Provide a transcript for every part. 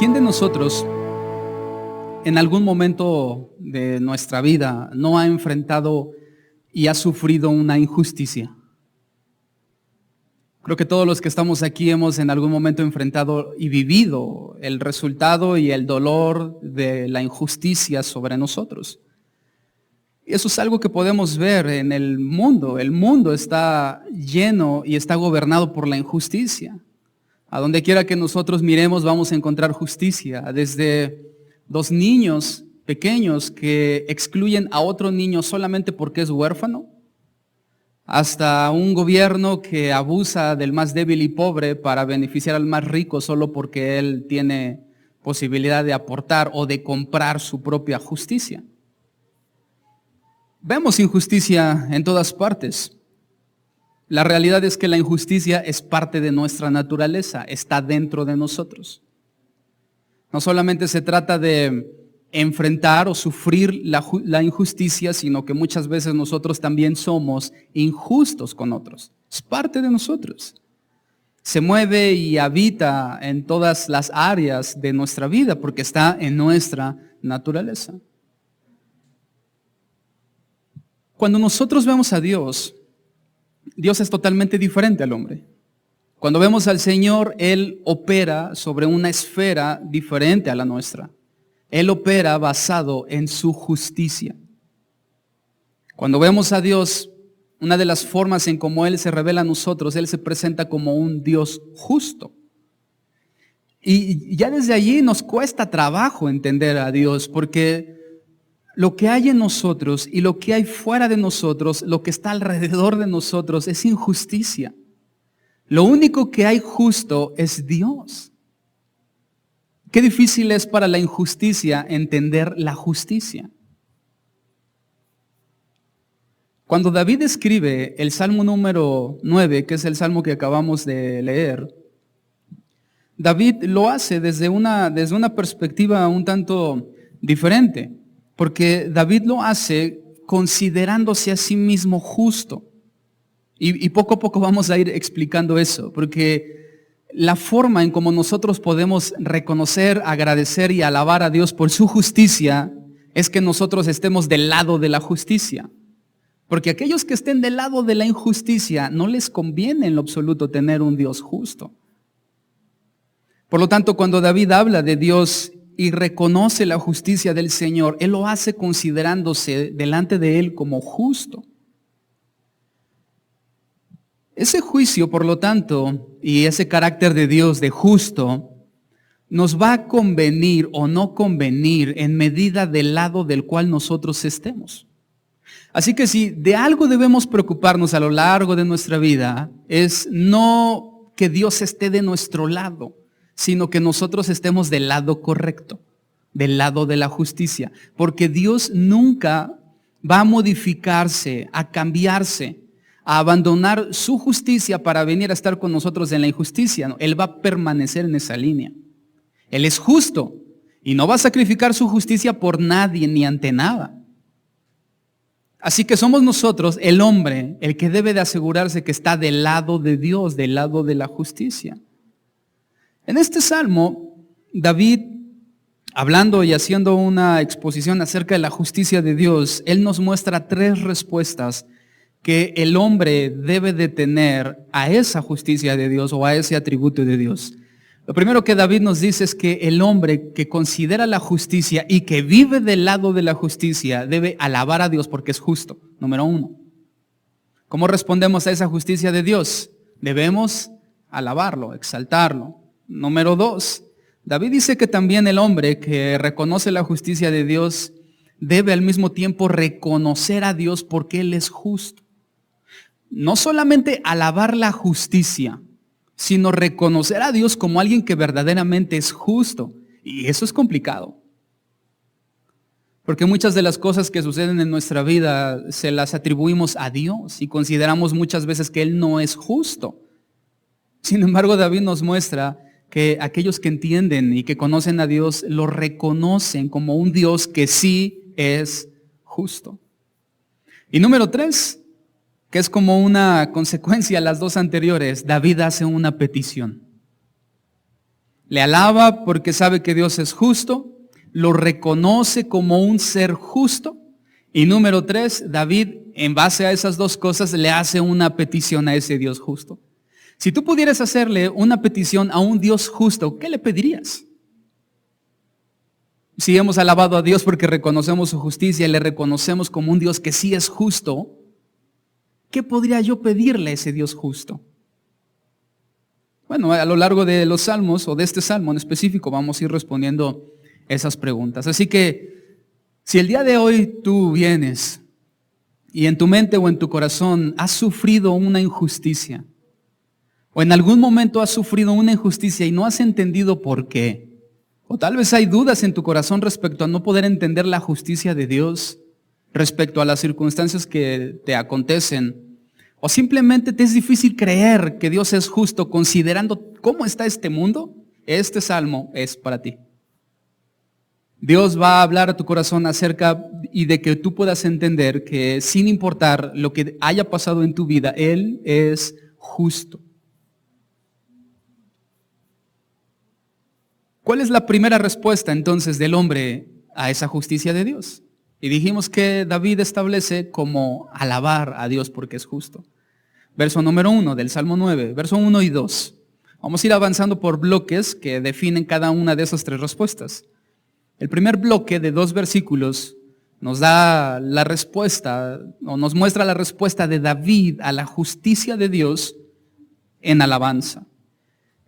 ¿Quién de nosotros en algún momento de nuestra vida no ha enfrentado y ha sufrido una injusticia? Creo que todos los que estamos aquí hemos en algún momento enfrentado y vivido el resultado y el dolor de la injusticia sobre nosotros. Y eso es algo que podemos ver en el mundo. El mundo está lleno y está gobernado por la injusticia. A donde quiera que nosotros miremos vamos a encontrar justicia. Desde dos niños pequeños que excluyen a otro niño solamente porque es huérfano, hasta un gobierno que abusa del más débil y pobre para beneficiar al más rico solo porque él tiene posibilidad de aportar o de comprar su propia justicia. Vemos injusticia en todas partes. La realidad es que la injusticia es parte de nuestra naturaleza, está dentro de nosotros. No solamente se trata de enfrentar o sufrir la injusticia, sino que muchas veces nosotros también somos injustos con otros. Es parte de nosotros. Se mueve y habita en todas las áreas de nuestra vida porque está en nuestra naturaleza. Cuando nosotros vemos a Dios, Dios es totalmente diferente al hombre. Cuando vemos al Señor, Él opera sobre una esfera diferente a la nuestra. Él opera basado en su justicia. Cuando vemos a Dios, una de las formas en cómo Él se revela a nosotros, Él se presenta como un Dios justo. Y ya desde allí nos cuesta trabajo entender a Dios, porque lo que hay en nosotros y lo que hay fuera de nosotros, lo que está alrededor de nosotros es injusticia. Lo único que hay justo es Dios. Qué difícil es para la injusticia entender la justicia. Cuando David escribe el Salmo número 9, que es el Salmo que acabamos de leer, David lo hace desde una perspectiva un tanto diferente, porque David lo hace considerándose a sí mismo justo. Y poco a poco vamos a ir explicando eso, porque la forma en cómo nosotros podemos reconocer, agradecer y alabar a Dios por su justicia es que nosotros estemos del lado de la justicia. Porque aquellos que estén del lado de la injusticia no les conviene en lo absoluto tener un Dios justo. Por lo tanto, cuando David habla de Dios y reconoce la justicia del Señor, Él lo hace considerándose delante de Él como justo. Ese juicio, por lo tanto, y ese carácter de Dios de justo, nos va a convenir o no convenir en medida del lado del cual nosotros estemos. Así que si de algo debemos preocuparnos a lo largo de nuestra vida, es no que Dios esté de nuestro lado, sino que nosotros estemos del lado correcto, del lado de la justicia. Porque Dios nunca va a modificarse, a cambiarse, a abandonar su justicia para venir a estar con nosotros en la injusticia. No, Él va a permanecer en esa línea. Él es justo y no va a sacrificar su justicia por nadie ni ante nada. Así que somos nosotros, el hombre, el que debe de asegurarse que está del lado de Dios, del lado de la justicia. En este salmo, David, hablando y haciendo una exposición acerca de la justicia de Dios, él nos muestra 3 respuestas que el hombre debe de tener a esa justicia de Dios o a ese atributo de Dios. Lo primero que David nos dice es que el hombre que considera la justicia y que vive del lado de la justicia debe alabar a Dios porque es justo. Número 1. ¿Cómo respondemos a esa justicia de Dios? Debemos alabarlo, exaltarlo. Número 2. David dice que también el hombre que reconoce la justicia de Dios debe al mismo tiempo reconocer a Dios porque Él es justo. No solamente alabar la justicia, sino reconocer a Dios como alguien que verdaderamente es justo. Y eso es complicado. Porque muchas de las cosas que suceden en nuestra vida se las atribuimos a Dios y consideramos muchas veces que Él no es justo. Sin embargo, David nos muestra que aquellos que entienden y que conocen a Dios lo reconocen como un Dios que sí es justo. Y número 3, que es como una consecuencia a las 2 anteriores, David hace una petición. Le alaba porque sabe que Dios es justo, lo reconoce como un ser justo. Y número 3, David, en base a esas dos cosas, le hace una petición a ese Dios justo. Si tú pudieras hacerle una petición a un Dios justo, ¿qué le pedirías? Si hemos alabado a Dios porque reconocemos su justicia y le reconocemos como un Dios que sí es justo, ¿qué podría yo pedirle a ese Dios justo? Bueno, a lo largo de los salmos, o de este salmo en específico, vamos a ir respondiendo esas preguntas. Así que, si el día de hoy tú vienes y en tu mente o en tu corazón has sufrido una injusticia, o en algún momento has sufrido una injusticia y no has entendido por qué, o tal vez hay dudas en tu corazón respecto a no poder entender la justicia de Dios, respecto a las circunstancias que te acontecen, o simplemente te es difícil creer que Dios es justo considerando cómo está este mundo, este salmo es para ti. Dios va a hablar a tu corazón acerca y de que tú puedas entender que sin importar lo que haya pasado en tu vida, Él es justo. ¿Cuál es la primera respuesta entonces del hombre a esa justicia de Dios? Y dijimos que David establece como alabar a Dios porque es justo. Verso número 1 del Salmo 9, verso 1 y 2. Vamos a ir avanzando por bloques que definen cada una de esas tres respuestas. El primer bloque de 2 versículos nos da la respuesta, o nos muestra la respuesta de David a la justicia de Dios en alabanza.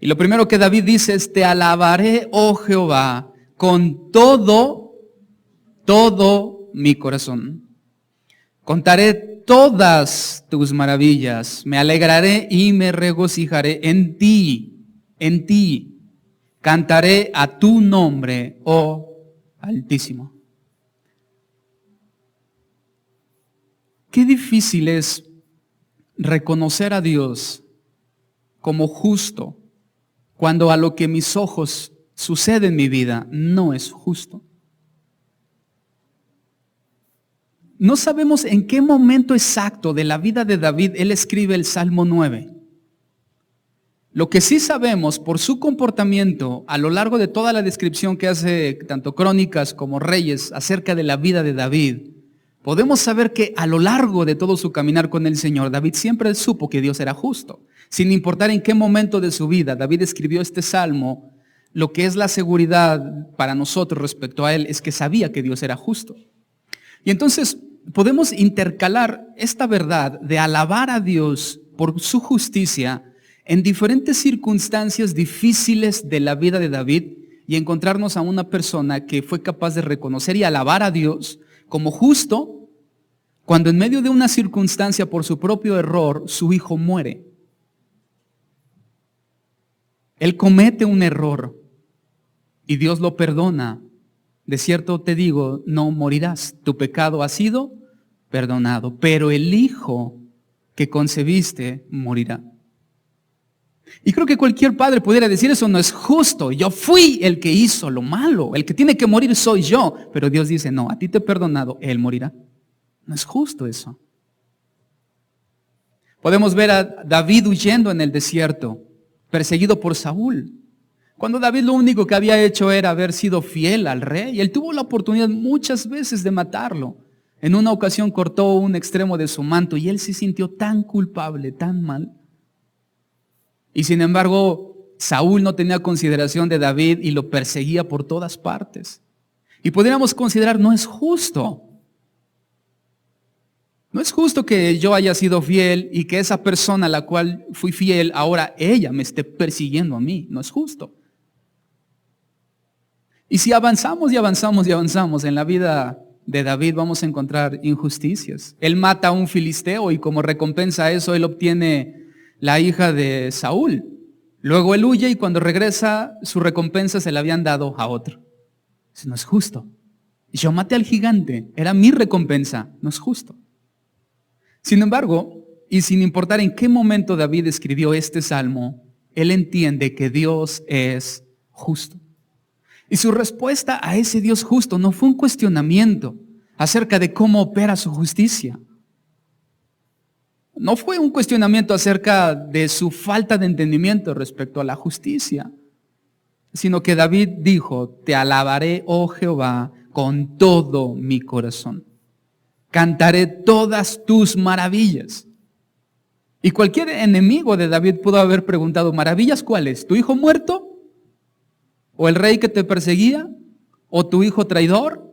Y lo primero que David dice es: te alabaré, oh Jehová, con todo mi corazón. Contaré todas tus maravillas, me alegraré y me regocijaré en ti. Cantaré a tu nombre, oh Altísimo. Qué difícil es reconocer a Dios como justo cuando a lo que mis ojos sucede en mi vida no es justo. No sabemos en qué momento exacto de la vida de David él escribe el Salmo 9. Lo que sí sabemos por su comportamiento a lo largo de toda la descripción que hace tanto Crónicas como Reyes acerca de la vida de David, podemos saber que a lo largo de todo su caminar con el Señor, David siempre supo que Dios era justo. Sin importar en qué momento de su vida David escribió este salmo, lo que es la seguridad para nosotros respecto a él es que sabía que Dios era justo. Y entonces podemos intercalar esta verdad de alabar a Dios por su justicia en diferentes circunstancias difíciles de la vida de David y encontrarnos a una persona que fue capaz de reconocer y alabar a Dios como justo cuando en medio de una circunstancia por su propio error su hijo muere. Él comete un error y Dios lo perdona. De cierto te digo, no morirás, tu pecado ha sido perdonado, pero el hijo que concebiste morirá. Y creo que cualquier padre pudiera decir: eso no es justo, yo fui el que hizo lo malo, el que tiene que morir soy yo. Pero Dios dice: no, a ti te he perdonado, él morirá. No es justo eso. Podemos ver a David huyendo en el desierto, perseguido por Saúl. Cuando David lo único que había hecho era haber sido fiel al rey, y él tuvo la oportunidad muchas veces de matarlo. En una ocasión cortó un extremo de su manto y él se sintió tan culpable, tan mal. Y sin embargo, Saúl no tenía consideración de David y lo perseguía por todas partes. Y podríamos considerar: no es justo. No es justo que yo haya sido fiel y que esa persona a la cual fui fiel, ahora ella me esté persiguiendo a mí. No es justo. Y si avanzamos y avanzamos y avanzamos en la vida de David, vamos a encontrar injusticias. Él mata a un filisteo y como recompensa a eso, él obtiene la hija de Saúl. Luego él huye y cuando regresa, su recompensa se la habían dado a otro. Eso no es justo. Yo maté al gigante, era mi recompensa. No es justo. Sin embargo, y sin importar en qué momento David escribió este salmo, él entiende que Dios es justo. Y su respuesta a ese Dios justo no fue un cuestionamiento acerca de cómo opera su justicia. No fue un cuestionamiento acerca de su falta de entendimiento respecto a la justicia. sino que David dijo, te alabaré, oh Jehová, con todo mi corazón. Cantaré todas tus maravillas. Y cualquier enemigo de David pudo haber preguntado, ¿maravillas cuáles? ¿Tu hijo muerto? ¿O el rey que te perseguía? ¿O tu hijo traidor?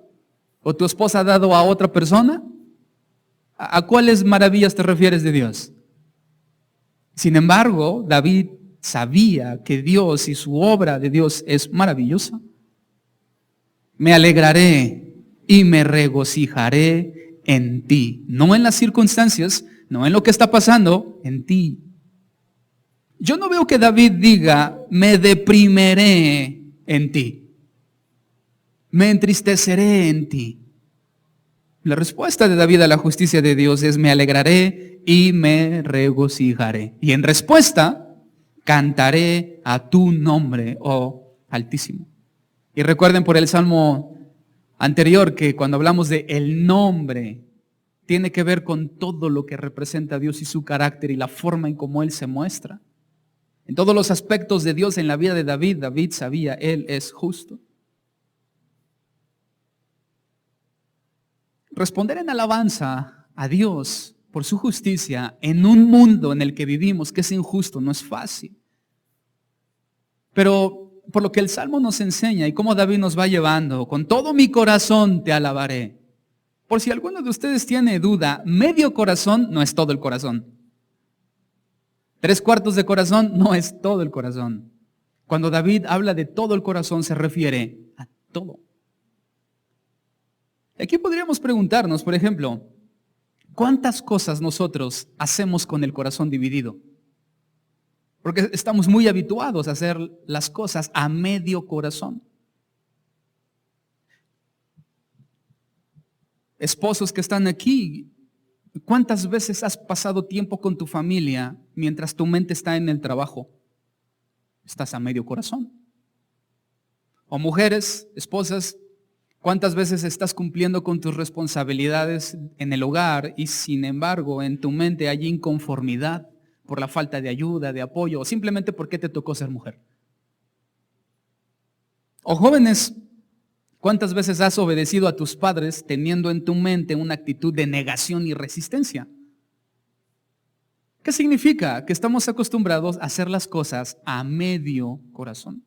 ¿O tu esposa dado a otra persona? ¿A cuáles maravillas te refieres de Dios? Sin embargo, David sabía que Dios y su obra de Dios es maravillosa. Me alegraré y me regocijaré en ti. No en las circunstancias, no en lo que está pasando, en ti. Yo no veo que David diga, me deprimiré en ti. Me entristeceré en ti. La respuesta de David a la justicia de Dios es, me alegraré y me regocijaré. Y en respuesta, cantaré a tu nombre, oh Altísimo. Y recuerden por el salmo anterior que cuando hablamos de el nombre, tiene que ver con todo lo que representa a Dios y su carácter y la forma en cómo Él se muestra. En todos los aspectos de Dios en la vida de David, David sabía, Él es justo. Responder en alabanza a Dios por su justicia en un mundo en el que vivimos que es injusto no es fácil. Pero por lo que el Salmo nos enseña y cómo David nos va llevando, con todo mi corazón te alabaré. Por si alguno de ustedes tiene duda, medio corazón no es todo el corazón. 3/4 de corazón no es todo el corazón. Cuando David habla de todo el corazón se refiere a todo. Aquí podríamos preguntarnos, por ejemplo, ¿cuántas cosas nosotros hacemos con el corazón dividido? Porque estamos muy habituados a hacer las cosas a medio corazón. Esposos que están aquí, ¿cuántas veces has pasado tiempo con tu familia mientras tu mente está en el trabajo? Estás a medio corazón. O mujeres, esposas, ¿cuántas veces estás cumpliendo con tus responsabilidades en el hogar y sin embargo en tu mente hay inconformidad por la falta de ayuda, de apoyo o simplemente porque te tocó ser mujer? O jóvenes, ¿cuántas veces has obedecido a tus padres teniendo en tu mente una actitud de negación y resistencia? ¿Qué significa? Que estamos acostumbrados a hacer las cosas a medio corazón.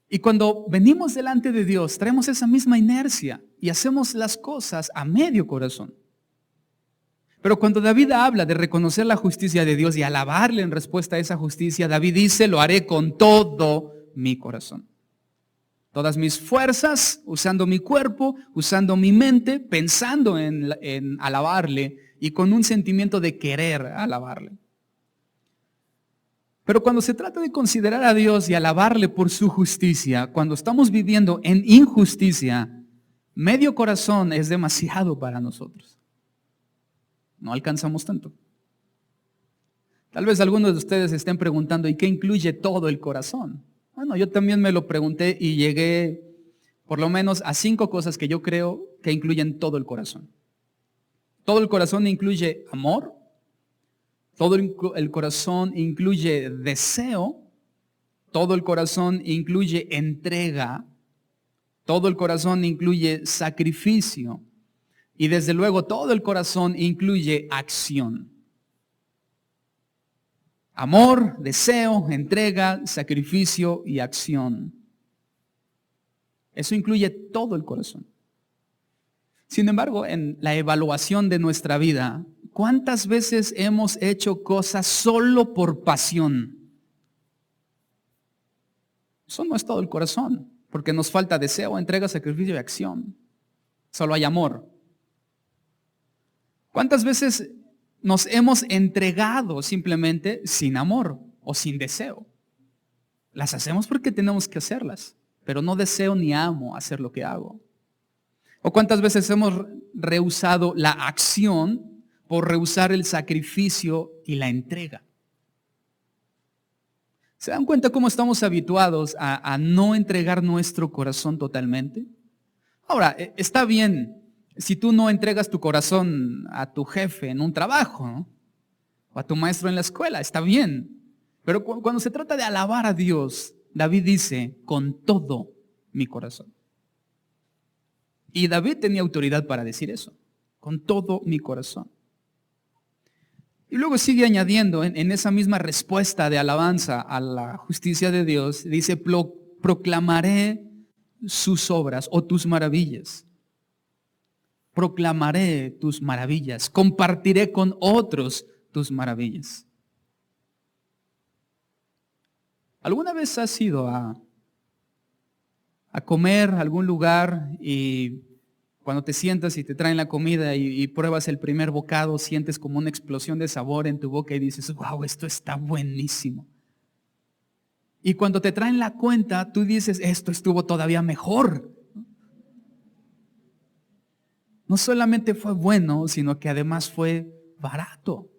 Y cuando venimos delante de Dios, traemos esa misma inercia y hacemos las cosas a medio corazón. Pero cuando David habla de reconocer la justicia de Dios y alabarle en respuesta a esa justicia, David dice, lo haré con todo mi corazón. Todas mis fuerzas, usando mi cuerpo, usando mi mente, pensando en alabarle y con un sentimiento de querer alabarle. Pero cuando se trata de considerar a Dios y alabarle por su justicia, cuando estamos viviendo en injusticia, medio corazón es demasiado para nosotros. No alcanzamos tanto. Tal vez algunos de ustedes estén preguntando, ¿y qué incluye todo el corazón? Bueno, yo también me lo pregunté y llegué por lo menos a 5 cosas que yo creo que incluyen todo el corazón. Todo el corazón incluye amor. Todo el corazón incluye deseo, todo el corazón incluye entrega, todo el corazón incluye sacrificio y desde luego todo el corazón incluye acción. Amor, deseo, entrega, sacrificio y acción. Eso incluye todo el corazón. Sin embargo, en la evaluación de nuestra vida, ¿cuántas veces hemos hecho cosas solo por pasión? Eso no es todo el corazón, porque nos falta deseo, entrega, sacrificio y acción. Solo hay amor. ¿Cuántas veces nos hemos entregado simplemente sin amor o sin deseo? Las hacemos porque tenemos que hacerlas, pero no deseo ni amo hacer lo que hago. ¿O cuántas veces hemos rehusado la acción por rehusar el sacrificio y la entrega? ¿Se dan cuenta cómo estamos habituados a no entregar nuestro corazón totalmente? Ahora, está bien si tú no entregas tu corazón a tu jefe en un trabajo, ¿no? O a tu maestro en la escuela, está bien. Pero cuando se trata de alabar a Dios, David dice, con todo mi corazón. Y David tenía autoridad para decir eso, con todo mi corazón. Y luego sigue añadiendo en esa misma respuesta de alabanza a la justicia de Dios, dice, proclamaré sus obras o tus maravillas. Proclamaré tus maravillas, compartiré con otros tus maravillas. ¿Alguna vez has ido a comer a algún lugar y cuando te sientas y te traen la comida y pruebas el primer bocado, sientes como una explosión de sabor en tu boca y dices, wow, esto está buenísimo? Y cuando te traen la cuenta, tú dices, esto estuvo todavía mejor. No solamente fue bueno, sino que además fue barato.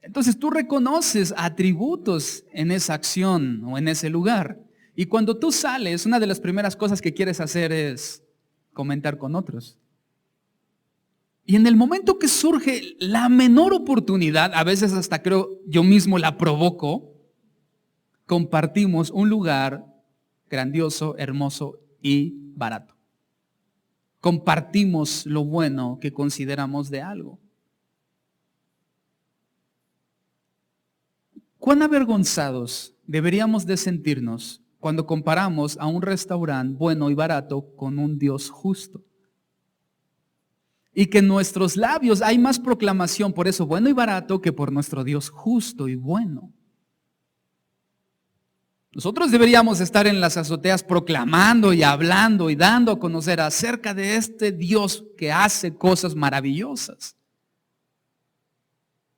Entonces tú reconoces atributos en esa acción o en ese lugar. Y cuando tú sales, una de las primeras cosas que quieres hacer es comentar con otros. Y en el momento que surge la menor oportunidad, a veces hasta creo yo mismo la provoco, compartimos un lugar grandioso, hermoso y barato. Compartimos lo bueno que consideramos de algo. ¿Cuán avergonzados deberíamos de sentirnos cuando comparamos a un restaurante bueno y barato con un Dios justo? Y que en nuestros labios hay más proclamación por eso bueno y barato que por nuestro Dios justo y bueno. Nosotros deberíamos estar en las azoteas proclamando y hablando y dando a conocer acerca de este Dios que hace cosas maravillosas.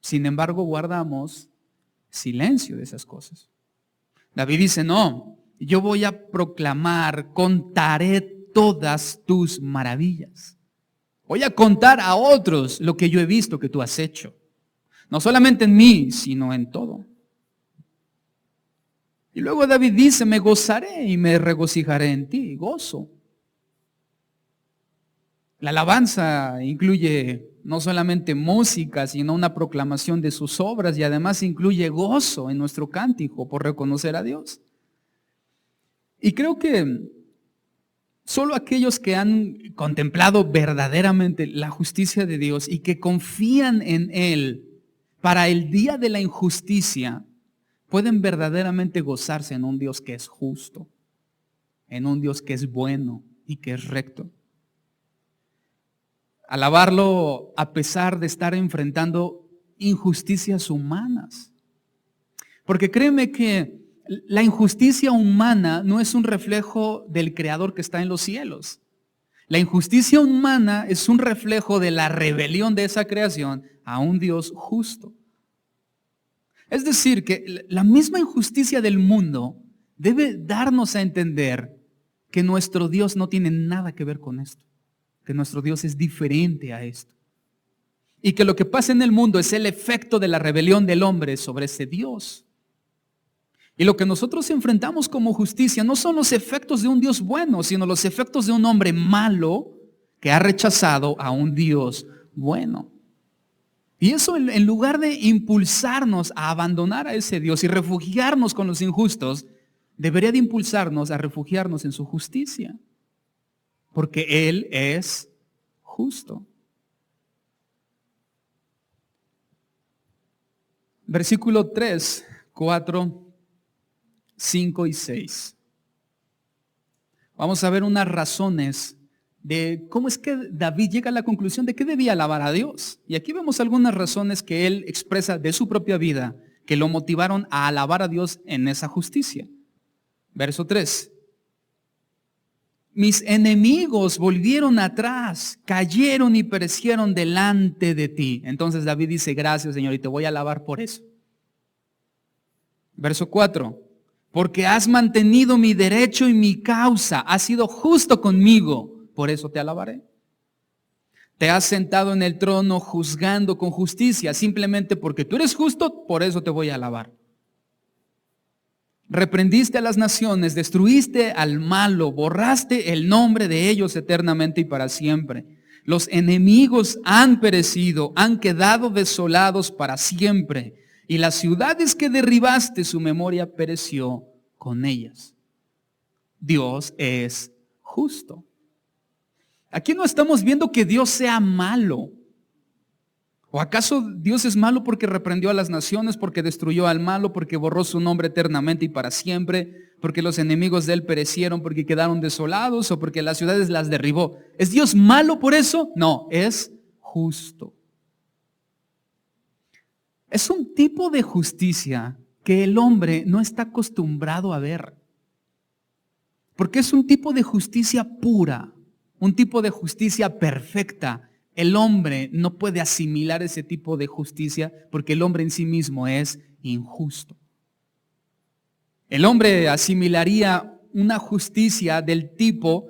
Sin embargo, guardamos silencio de esas cosas. David dice, no, yo voy a proclamar, contaré todas tus maravillas. Voy a contar a otros lo que yo he visto que tú has hecho. No solamente en mí, sino en todo. Y luego David dice, me gozaré y me regocijaré en ti, gozo. La alabanza incluye no solamente música, sino una proclamación de sus obras y además incluye gozo en nuestro cántico por reconocer a Dios. Y creo que solo aquellos que han contemplado verdaderamente la justicia de Dios y que confían en Él para el día de la injusticia, pueden verdaderamente gozarse en un Dios que es justo, en un Dios que es bueno y que es recto. Alabarlo a pesar de estar enfrentando injusticias humanas. Porque créeme que la injusticia humana no es un reflejo del Creador que está en los cielos. La injusticia humana es un reflejo de la rebelión de esa creación a un Dios justo. Es decir, que la misma injusticia del mundo debe darnos a entender que nuestro Dios no tiene nada que ver con esto, que nuestro Dios es diferente a esto. Y que lo que pasa en el mundo es el efecto de la rebelión del hombre sobre ese Dios. Y lo que nosotros enfrentamos como justicia no son los efectos de un Dios bueno, sino los efectos de un hombre malo que ha rechazado a un Dios bueno. Y eso en lugar de impulsarnos a abandonar a ese Dios y refugiarnos con los injustos, debería de impulsarnos a refugiarnos en su justicia. Porque Él es justo. Versículo 3, 4, 5 y 6. Vamos a ver unas razones de cómo es que David llega a la conclusión de que debía alabar a Dios. Y aquí vemos algunas razones que él expresa de su propia vida que lo motivaron a alabar a Dios en esa justicia. Verso 3. Mis enemigos volvieron atrás, cayeron y perecieron delante de ti. Entonces David dice, gracias Señor, y te voy a alabar por eso. Verso 4. Porque has mantenido mi derecho y mi causa, has sido justo conmigo, por eso te alabaré. Te has sentado en el trono juzgando con justicia, simplemente porque tú eres justo, por eso te voy a alabar. Reprendiste a las naciones, destruiste al malo, borraste el nombre de ellos eternamente y para siempre. Los enemigos han perecido, han quedado desolados para siempre. y las ciudades que derribaste, su memoria pereció con ellas. Dios es justo. Aquí no estamos viendo que Dios sea malo. ¿O acaso Dios es malo porque reprendió a las naciones, porque destruyó al malo, porque borró su nombre eternamente y para siempre, porque los enemigos de él perecieron, porque quedaron desolados o porque las ciudades las derribó? ¿Es Dios malo por eso? No, es justo. Es un tipo de justicia que el hombre no está acostumbrado a ver. Porque es un tipo de justicia pura, un tipo de justicia perfecta. El hombre no puede asimilar ese tipo de justicia porque el hombre en sí mismo es injusto. El hombre asimilaría una justicia del tipo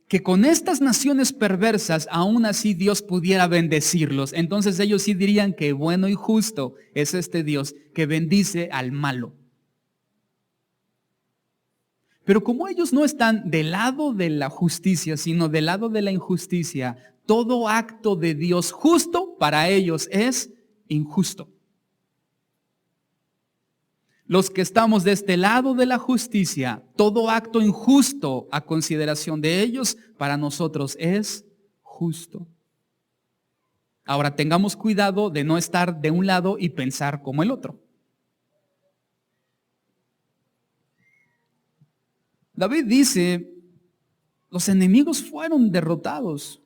que con estas naciones perversas aún así Dios pudiera bendecirlos. Entonces ellos sí dirían que bueno y justo es este Dios que bendice al malo. Pero como ellos no están del lado de la justicia, sino del lado de la injusticia, todo acto de Dios justo para ellos es injusto. Los que estamos de este lado de la justicia, todo acto injusto a consideración de ellos, para nosotros es justo. Ahora tengamos cuidado de no estar de un lado y pensar como el otro. David dice, los enemigos fueron derrotados.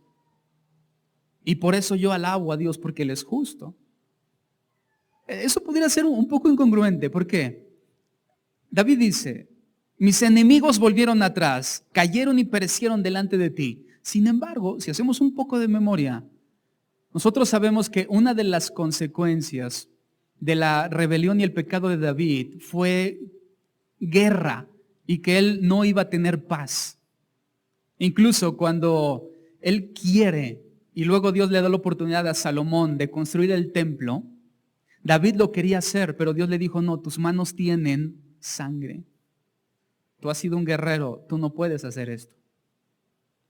Y por eso yo alabo a Dios porque Él es justo. Eso pudiera ser un poco incongruente. ¿Por qué? David dice, mis enemigos volvieron atrás, cayeron y perecieron delante de ti. Sin embargo, si hacemos un poco de memoria, nosotros sabemos que una de las consecuencias de la rebelión y el pecado de David fue guerra y que él no iba a tener paz. Incluso cuando él quiere y luego Dios le da la oportunidad a Salomón de construir el templo, David lo quería hacer, pero Dios le dijo, no, tus manos tienen sangre. Tú has sido un guerrero, tú no puedes hacer esto.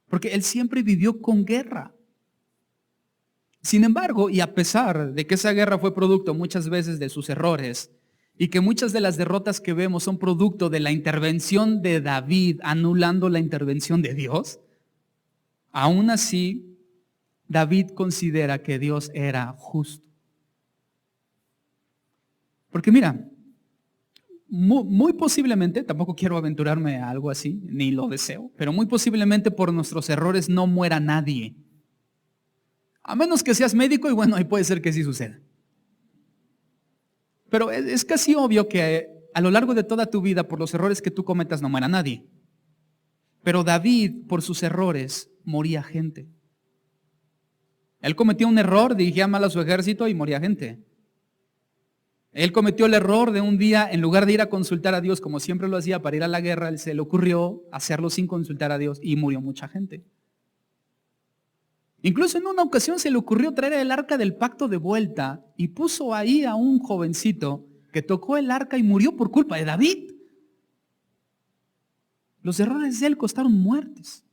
Porque él siempre vivió con guerra. Sin embargo, y a pesar de que esa guerra fue producto muchas veces de sus errores, y que muchas de las derrotas que vemos son producto de la intervención de David anulando la intervención de Dios, aún así David considera que Dios era justo. Porque mira, muy posiblemente, tampoco quiero aventurarme a algo así, ni lo deseo, pero muy posiblemente por nuestros errores no muera nadie. A menos que seas médico y bueno, ahí puede ser que sí suceda. Pero es casi obvio que a lo largo de toda tu vida, por los errores que tú cometas, no muera nadie. Pero David, por sus errores, moría gente. Él cometió un error, dirigía mal a su ejército y moría gente. Él cometió el error de un día, en lugar de ir a consultar a Dios como siempre lo hacía para ir a la guerra, él se le ocurrió hacerlo sin consultar a Dios y murió mucha gente. Incluso en una ocasión se le ocurrió traer el arca del pacto de vuelta y puso ahí a un jovencito que tocó el arca y murió por culpa de David. Los errores de él costaron muertes.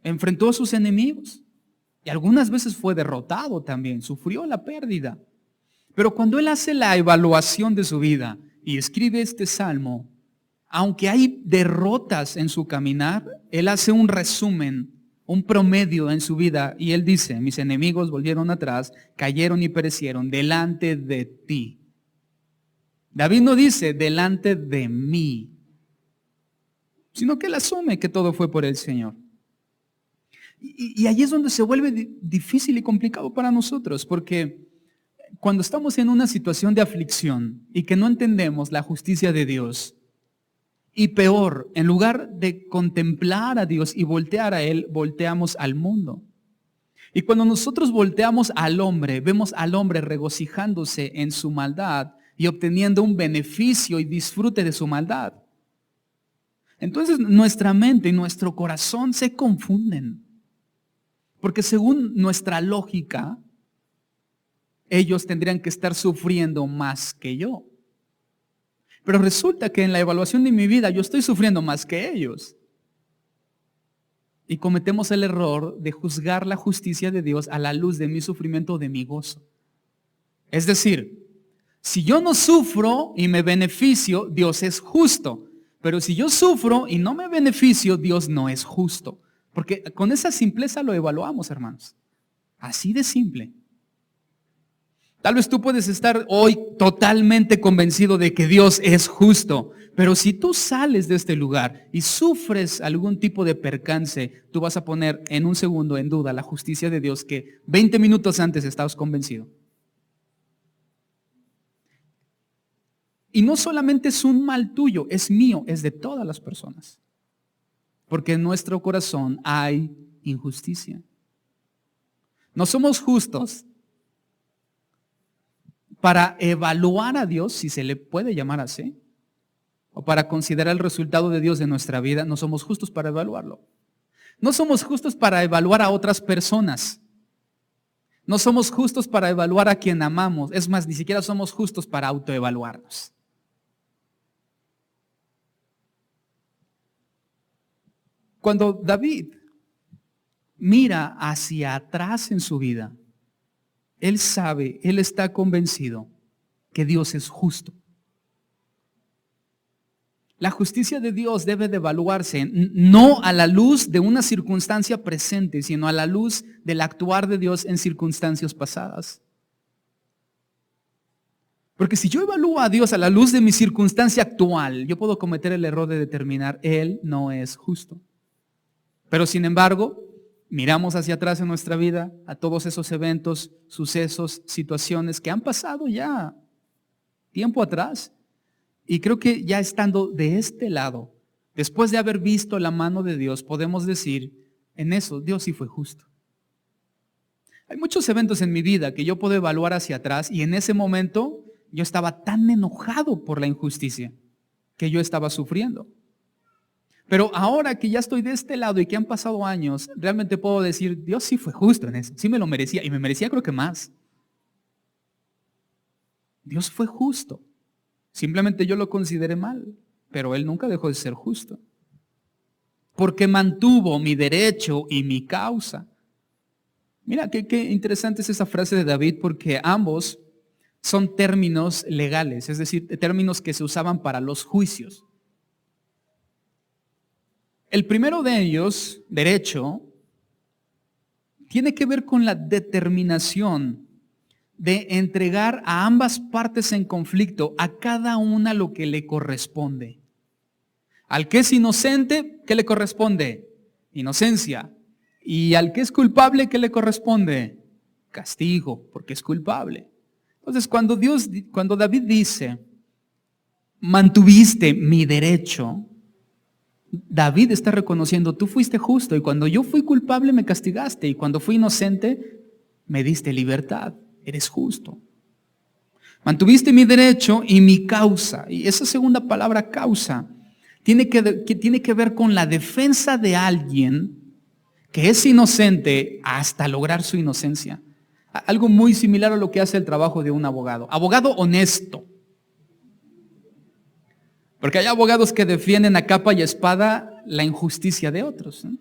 Enfrentó a sus enemigos y algunas veces fue derrotado también, sufrió la pérdida. Pero cuando él hace la evaluación de su vida y escribe este salmo, aunque hay derrotas en su caminar, él hace un resumen, un promedio en su vida y él dice, mis enemigos volvieron atrás, cayeron y perecieron delante de ti. David no dice delante de mí, sino que él asume que todo fue por el Señor. Y ahí es donde se vuelve difícil y complicado para nosotros, porque cuando estamos en una situación de aflicción y que no entendemos la justicia de Dios, y peor, en lugar de contemplar a Dios y voltear a Él, volteamos al mundo. Y cuando nosotros volteamos al hombre, vemos al hombre regocijándose en su maldad y obteniendo un beneficio y disfrute de su maldad. Entonces nuestra mente y nuestro corazón se confunden. Porque según nuestra lógica, ellos tendrían que estar sufriendo más que yo. Pero resulta que en la evaluación de mi vida yo estoy sufriendo más que ellos. Y cometemos el error de juzgar la justicia de Dios a la luz de mi sufrimiento o de mi gozo. Es decir, si yo no sufro y me beneficio, Dios es justo. Pero si yo sufro y no me beneficio, Dios no es justo. Porque con esa simpleza lo evaluamos, hermanos. Así de simple. Tal vez tú puedes estar hoy totalmente convencido de que Dios es justo, pero si tú sales de este lugar y sufres algún tipo de percance, tú vas a poner en un segundo en duda la justicia de Dios que 20 minutos antes estabas convencido. Y no solamente es un mal tuyo, es mío, es de todas las personas. Porque en nuestro corazón hay injusticia. No somos justos para evaluar a Dios, si se le puede llamar así, o para considerar el resultado de Dios en nuestra vida. No somos justos para evaluarlo. No somos justos para evaluar a otras personas. No somos justos para evaluar a quien amamos. Es más, ni siquiera somos justos para autoevaluarnos. Cuando David mira hacia atrás en su vida, él sabe, él está convencido que Dios es justo. La justicia de Dios debe de evaluarse no a la luz de una circunstancia presente, sino a la luz del actuar de Dios en circunstancias pasadas. Porque si yo evalúo a Dios a la luz de mi circunstancia actual, yo puedo cometer el error de determinar, Él no es justo. Pero sin embargo, miramos hacia atrás en nuestra vida a todos esos eventos, sucesos, situaciones que han pasado ya tiempo atrás. Y creo que ya estando de este lado, después de haber visto la mano de Dios, podemos decir, en eso Dios sí fue justo. Hay muchos eventos en mi vida que yo puedo evaluar hacia atrás y en ese momento yo estaba tan enojado por la injusticia que yo estaba sufriendo. Pero ahora que ya estoy de este lado y que han pasado años, realmente puedo decir, Dios sí fue justo en eso, sí me lo merecía y me merecía creo que más. Dios fue justo. Simplemente yo lo consideré mal, pero Él nunca dejó de ser justo. Porque mantuvo mi derecho y mi causa. Mira, qué interesante es esa frase de David, porque ambos son términos legales, es decir, términos que se usaban para los juicios. El primero de ellos, derecho, tiene que ver con la determinación de entregar a ambas partes en conflicto, a cada una lo que le corresponde. Al que es inocente, ¿qué le corresponde? Inocencia. Y al que es culpable, ¿qué le corresponde? Castigo, porque es culpable. Entonces, cuando David dice, mantuviste mi derecho, David está reconociendo, tú fuiste justo y cuando yo fui culpable me castigaste y cuando fui inocente me diste libertad. Eres justo. Mantuviste mi derecho y mi causa. Y esa segunda palabra, causa, tiene que ver con la defensa de alguien que es inocente hasta lograr su inocencia. Algo muy similar a lo que hace el trabajo de un abogado. Abogado honesto. Porque hay abogados que defienden a capa y espada la injusticia de otros, ¿no?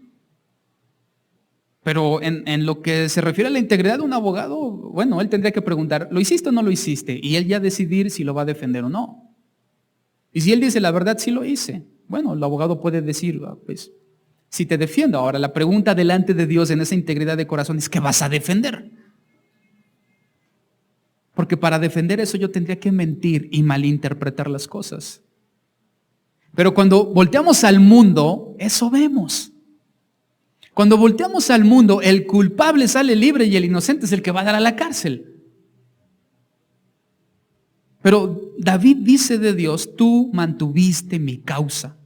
Pero en lo que se refiere a la integridad de un abogado, bueno, él tendría que preguntar, ¿lo hiciste o no lo hiciste? Y él ya decidir si lo va a defender o no. Y si él dice la verdad, sí lo hice. Bueno, el abogado puede decir, pues, si te defiendo. Ahora, la pregunta delante de Dios en esa integridad de corazón es, ¿qué vas a defender? Porque para defender eso yo tendría que mentir y malinterpretar las cosas. Pero cuando volteamos al mundo, eso vemos. Cuando volteamos al mundo, el culpable sale libre y el inocente es el que va a dar a la cárcel. Pero David dice de Dios, tú mantuviste mi causa.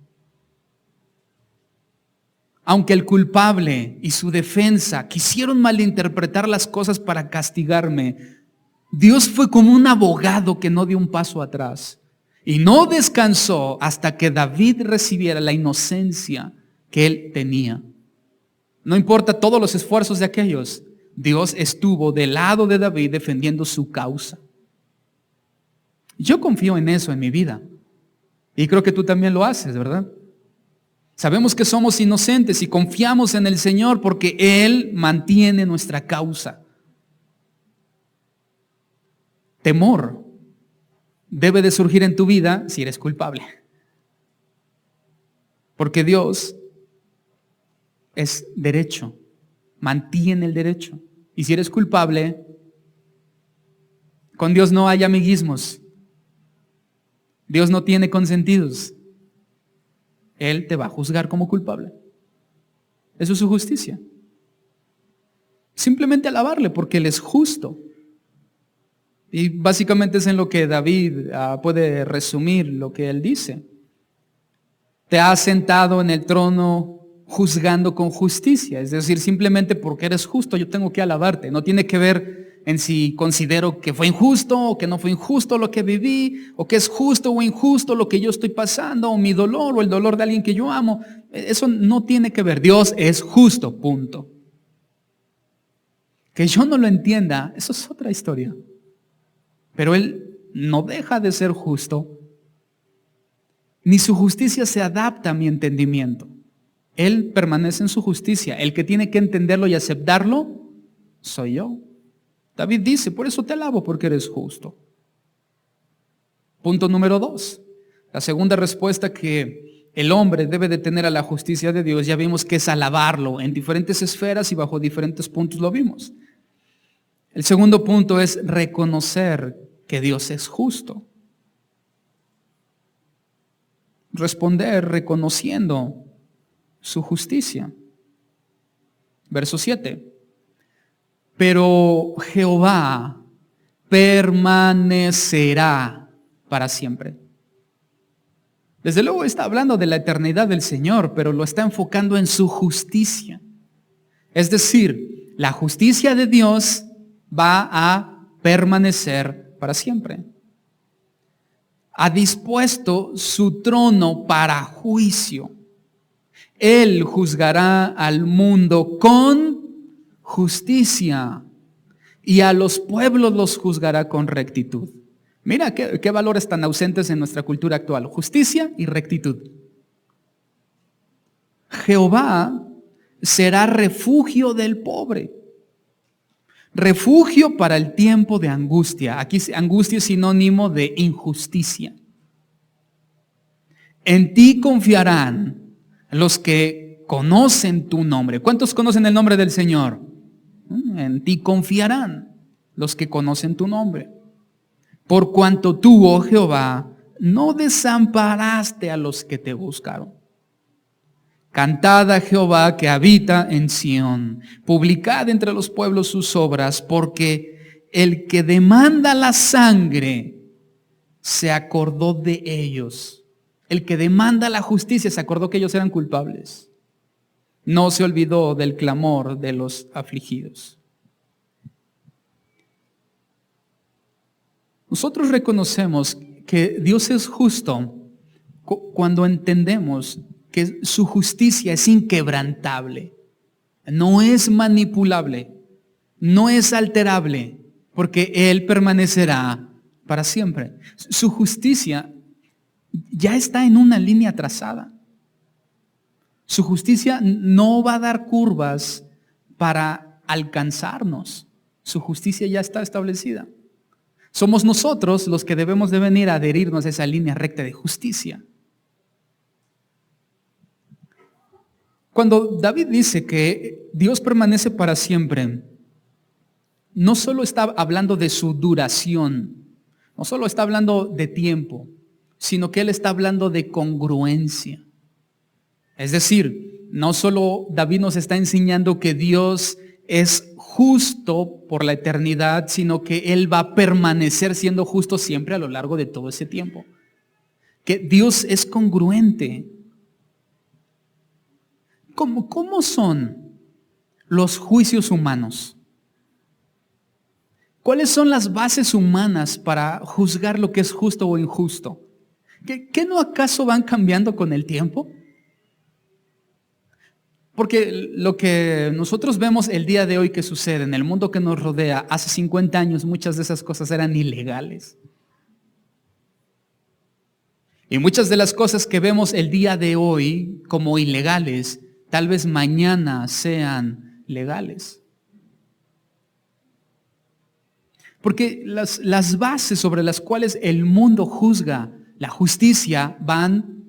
Aunque el culpable y su defensa quisieron malinterpretar las cosas para castigarme, Dios fue como un abogado que no dio un paso atrás. Y no descansó hasta que David recibiera la inocencia que él tenía. No importa todos los esfuerzos de aquellos, Dios estuvo del lado de David defendiendo su causa. Yo confío en eso en mi vida. Y creo que tú también lo haces, ¿verdad? Sabemos que somos inocentes y confiamos en el Señor porque Él mantiene nuestra causa. temor debe de surgir en tu vida si eres culpable. Porque Dios es derecho, mantiene el derecho. Y si eres culpable, con Dios no hay amiguismos. Dios no tiene consentidos. Él te va a juzgar como culpable. Eso es su justicia. Simplemente alabarle porque Él es justo. Y básicamente es en lo que David puede resumir lo que él dice. Te has sentado en el trono juzgando con justicia. Es decir, simplemente porque eres justo yo tengo que alabarte. No tiene que ver en si considero que fue injusto o que no fue injusto lo que viví, o que es justo o injusto lo que yo estoy pasando, o mi dolor o el dolor de alguien que yo amo. Eso no tiene que ver. Dios es justo, punto. Que yo no lo entienda, eso es otra historia. Pero Él no deja de ser justo, ni su justicia se adapta a mi entendimiento. Él permanece en su justicia. El que tiene que entenderlo y aceptarlo, soy yo. David dice, por eso te alabo, porque eres justo. Punto número 2. La segunda respuesta que el hombre debe de tener a la justicia de Dios, ya vimos que es alabarlo en diferentes esferas y bajo diferentes puntos lo vimos. El segundo punto es reconocer que Dios es justo. Responder reconociendo su justicia. Verso 7. Pero Jehová permanecerá para siempre. Desde luego está hablando de la eternidad del Señor, pero lo está enfocando en su justicia. Es decir, la justicia de Dios va a permanecer para siempre. Ha dispuesto su trono para juicio. Él juzgará al mundo con justicia y a los pueblos los juzgará con rectitud. Mira qué valores tan ausentes en nuestra cultura actual: justicia y rectitud. Jehová será refugio del pobre, refugio para el tiempo de angustia. Aquí angustia es sinónimo de injusticia. En ti confiarán los que conocen tu nombre. ¿Cuántos conocen el nombre del Señor? En ti confiarán los que conocen tu nombre. Por cuanto tú, oh Jehová, no desamparaste a los que te buscaron. Cantad a Jehová que habita en Sión. Publicad entre los pueblos sus obras, porque el que demanda la sangre se acordó de ellos. El que demanda la justicia se acordó que ellos eran culpables. No se olvidó del clamor de los afligidos. Nosotros reconocemos que Dios es justo cuando entendemos que su justicia es inquebrantable, no es manipulable, no es alterable, porque Él permanecerá para siempre. Su justicia ya está en una línea trazada. Su justicia no va a dar curvas para alcanzarnos. Su justicia ya está establecida. Somos nosotros los que debemos de venir a adherirnos a esa línea recta de justicia. Cuando David dice que Dios permanece para siempre, no solo está hablando de su duración, no solo está hablando de tiempo, sino que Él está hablando de congruencia. Es decir, no solo David nos está enseñando que Dios es justo por la eternidad, sino que Él va a permanecer siendo justo siempre a lo largo de todo ese tiempo. Que Dios es congruente. ¿Cómo son los juicios humanos? ¿Cuáles son las bases humanas para juzgar lo que es justo o injusto? ¿Qué no acaso van cambiando con el tiempo? Porque lo que nosotros vemos el día de hoy que sucede en el mundo que nos rodea, hace 50 años muchas de esas cosas eran ilegales. Y muchas de las cosas que vemos el día de hoy como ilegales, tal vez mañana sean legales. Porque las bases sobre las cuales el mundo juzga la justicia van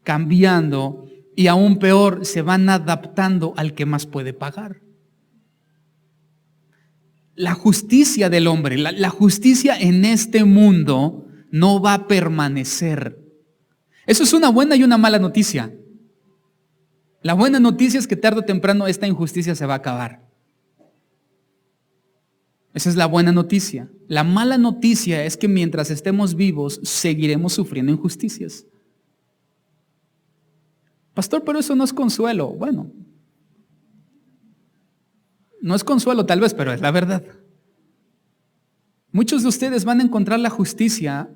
cambiando y aún peor, se van adaptando al que más puede pagar. La justicia del hombre, la justicia en este mundo no va a permanecer. Eso es una buena y una mala noticia. La buena noticia es que tarde o temprano esta injusticia se va a acabar. Esa es la buena noticia. La mala noticia es que mientras estemos vivos, seguiremos sufriendo injusticias. Pastor, pero eso no es consuelo. Bueno, no es consuelo tal vez, pero es la verdad. Muchos de ustedes van a encontrar la justicia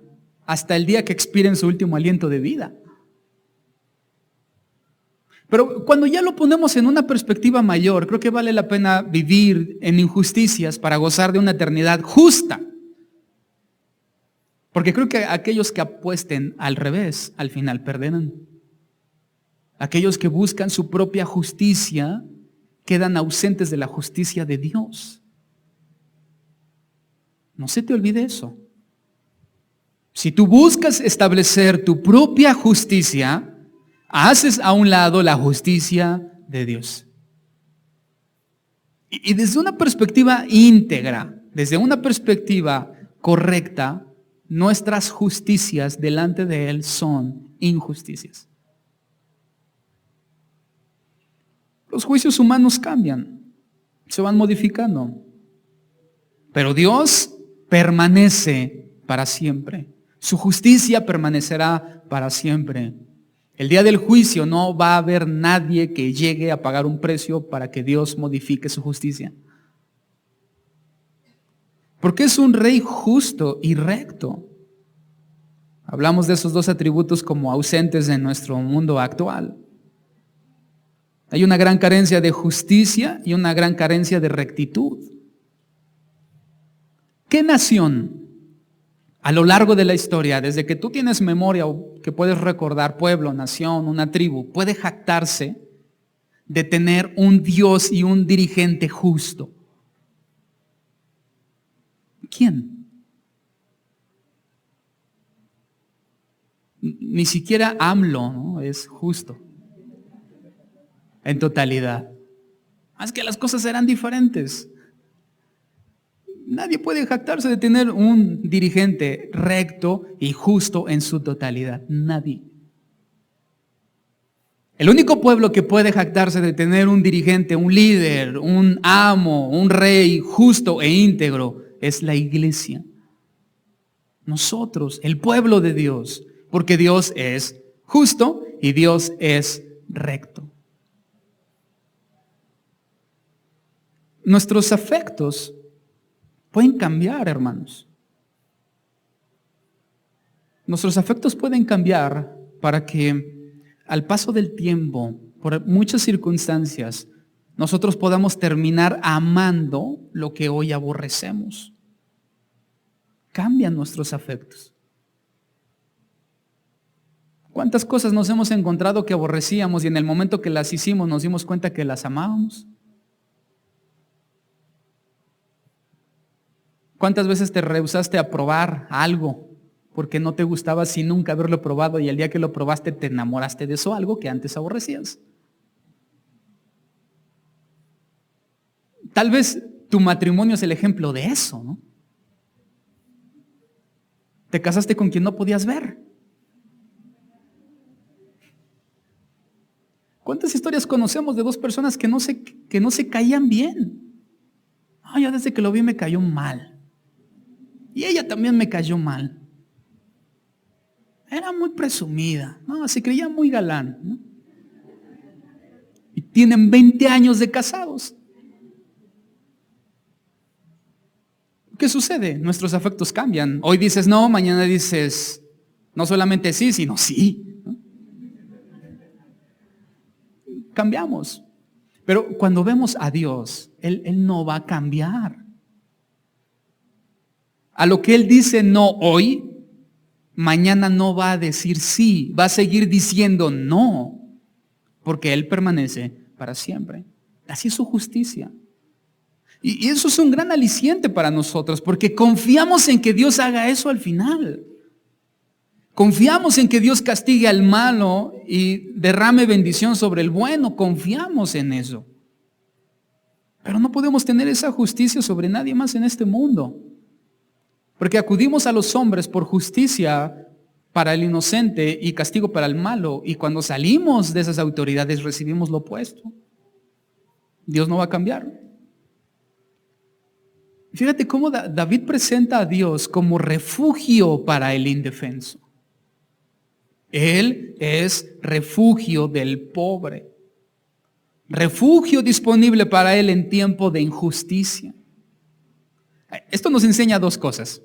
hasta el día que expiren su último aliento de vida. Pero cuando ya lo ponemos en una perspectiva mayor, creo que vale la pena vivir en injusticias para gozar de una eternidad justa. Porque creo que aquellos que apuesten al revés, al final perderán. Aquellos que buscan su propia justicia quedan ausentes de la justicia de Dios. No se te olvide eso. Si tú buscas establecer tu propia justicia, haces a un lado la justicia de Dios. Y desde una perspectiva íntegra, desde una perspectiva correcta, nuestras justicias delante de Él son injusticias. Los juicios humanos cambian, se van modificando, pero Dios permanece para siempre. Su justicia permanecerá para siempre. El día del juicio no va a haber nadie que llegue a pagar un precio para que Dios modifique su justicia. Porque es un rey justo y recto. Hablamos de esos dos atributos como ausentes en nuestro mundo actual. Hay una gran carencia de justicia y una gran carencia de rectitud. ¿Qué nación a lo largo de la historia, desde que tú tienes memoria o que puedes recordar, pueblo, nación, una tribu, puede jactarse de tener un Dios y un dirigente justo? ¿Quién? Ni siquiera AMLO, ¿no?, es justo en totalidad. Es que las cosas eran diferentes. Nadie puede jactarse de tener un dirigente recto y justo en su totalidad. Nadie. El único pueblo que puede jactarse de tener un dirigente, un líder, un amo, un rey justo e íntegro es la iglesia. Nosotros, el pueblo de Dios, porque Dios es justo y Dios es recto. Nuestros afectos pueden cambiar, hermanos. Nuestros afectos pueden cambiar para que al paso del tiempo, por muchas circunstancias, nosotros podamos terminar amando lo que hoy aborrecemos. Cambian nuestros afectos. ¿Cuántas cosas nos hemos encontrado que aborrecíamos y en el momento que las hicimos nos dimos cuenta que las amábamos? ¿Cuántas veces te rehusaste a probar algo porque no te gustaba sin nunca haberlo probado y el día que lo probaste te enamoraste de eso, algo que antes aborrecías? Tal vez tu matrimonio es el ejemplo de eso, ¿no? Te casaste con quien no podías ver. ¿Cuántas historias conocemos de dos personas que no se caían bien? Yo desde que lo vi me cayó mal. Y ella también me cayó mal. Era muy presumida, se creía muy galán, ¿no? Y tienen 20 años de casados. ¿Qué sucede? Nuestros afectos cambian. Hoy dices no, mañana dices no solamente sí, sino sí, ¿no? Cambiamos. Pero cuando vemos a Dios, Él no va a cambiar. A lo que Él dice no hoy, mañana no va a decir sí, va a seguir diciendo no, porque Él permanece para siempre. Así es su justicia. Y eso es un gran aliciente para nosotros, porque confiamos en que Dios haga eso al final. Confiamos en que Dios castigue al malo y derrame bendición sobre el bueno. Confiamos en eso. Pero no podemos tener esa justicia sobre nadie más en este mundo. Porque acudimos a los hombres por justicia para el inocente y castigo para el malo. Y cuando salimos de esas autoridades recibimos lo opuesto. Dios no va a cambiar. Fíjate cómo David presenta a Dios como refugio para el indefenso. Él es refugio del pobre. Refugio disponible para él en tiempo de injusticia. Esto nos enseña dos cosas.